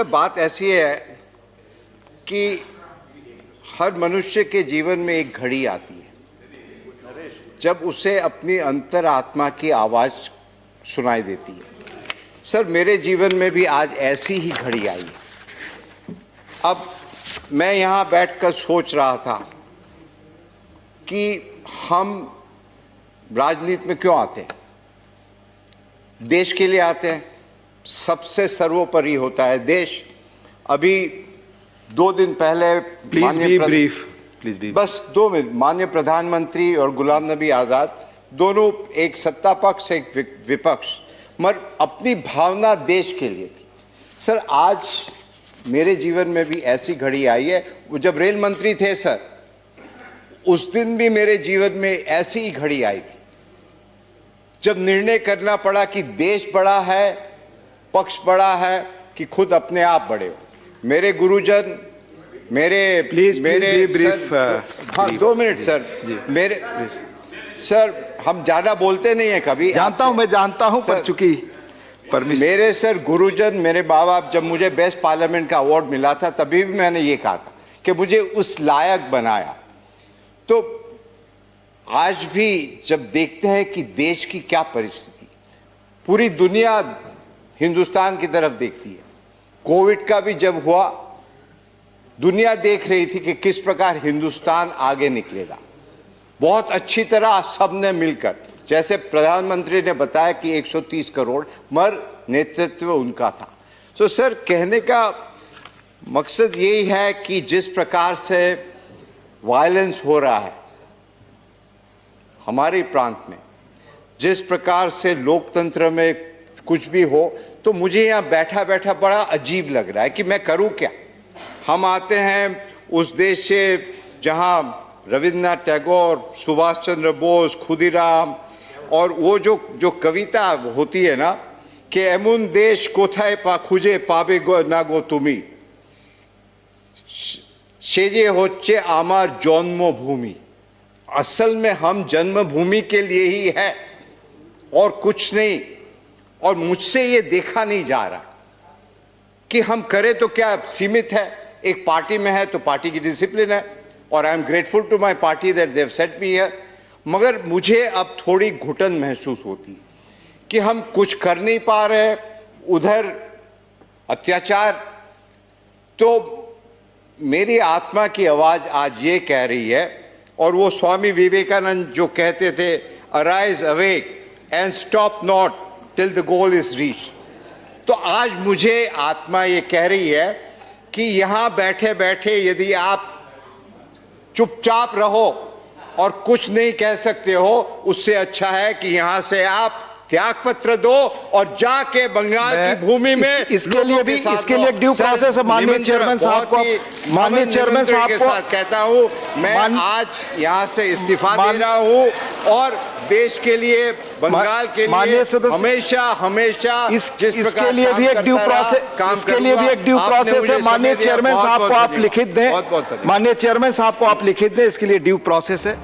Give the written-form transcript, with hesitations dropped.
बात ऐसी है कि हर मनुष्य के जीवन में एक घड़ी आती है जब उसे अपनी अंतरात्मा की आवाज सुनाई देती है। सर, मेरे जीवन में भी आज ऐसी ही घड़ी आई है। अब मैं यहाँ बैठकर सोच रहा था कि हम राजनीति में क्यों आते हैं। देश के लिए आते हैं, सबसे सर्वोपरि होता है देश। अभी 2 दिन पहले प्लीज बस 2 मिनट, माननीय प्रधानमंत्री और गुलाम नबी आज़ाद दोनों, एक सत्ता पक्ष एक विपक्ष, मगर अपनी भावना देश के लिए थी। सर, आज मेरे जीवन में भी ऐसी घड़ी आई है। वो जब रेल मंत्री थे सर, उस दिन भी मेरे जीवन में ऐसी ही घड़ी आई थी जब निर्णय करना पड़ा कि देश बड़ा है, पक्ष बड़ा है कि खुद अपने आप बड़े हो। मेरे गुरुजन, हाँ 2 मिनट सर, सर हम ज्यादा बोलते नहीं है कभी। मैं जानता हूं पर चूंकि मेरे सर गुरुजन, मेरे बाप बाप, जब मुझे बेस्ट पार्लियामेंट का अवार्ड मिला था तभी भी मैंने ये कहा था कि मुझे उस लायक बनाया। तो आज भी जब देखते हैं कि देश की क्या परिस्थिति, पूरी दुनिया हिंदुस्तान की तरफ देखती है। कोविड का भी जब हुआ, दुनिया देख रही थी कि किस प्रकार हिंदुस्तान आगे निकलेगा। बहुत अच्छी तरह सबने मिलकर, जैसे प्रधानमंत्री ने बताया कि 130 करोड़, मगर नेतृत्व उनका था। तो सर, कहने का मकसद यही है कि जिस प्रकार से वायलेंस हो रहा है हमारे प्रांत में, जिस प्रकार से लोकतंत्र में कुछ भी हो, तो मुझे यहाँ बैठा बैठा बड़ा अजीब लग रहा है कि मैं करूँ क्या। हम आते हैं उस देश से जहाँ रविन्द्रनाथ टैगोर, सुभाष चंद्र बोस, खुदीराम, और वो जो कविता होती है ना कि एमुन देश कोथाय पा खुजे पाबे गो ना गो तुमी, सेजे होच्चे आमार जन्मभूमि। असल में हम जन्मभूमि के लिए ही है और कुछ नहीं। और मुझसे ये देखा नहीं जा रहा कि हम करें तो क्या सीमित है। एक पार्टी में है तो पार्टी की डिसिप्लिन है, और I am grateful to my party that they have set me here. मगर मुझे अब थोड़ी घुटन महसूस होती कि हम कुछ कर नहीं पा रहे, उधर अत्याचार। तो मेरी आत्मा की आवाज आज ये कह रही है, और वो स्वामी विवेकानंद जो कहते थे, arise awake and stop not till the goal is reach. तो आज मुझे आत्मा ये कह रही है कि यहां बैठे बैठे यदि आप चुपचाप रहो और कुछ नहीं कह सकते हो, उससे अच्छा है कि यहां से आप त्याग पत्र दो और जाके बंगाल की भूमि में इसके लिए ड्यू प्रोसेस है। माननीय चेयरमैन साहब को कहता हूं, मैं आज यहां से इस्तीफा दे रहा हूं और देश के लिए, बंगाल के लिए हमेशा इसके लिए भी एक ड्यू प्रोसेस है। माननीय चेयरमैन साहब को आप लिखित दें, माननीय चेयरमैन साहब को आप लिखित दें, इसके लिए ड्यू प्रोसेस है।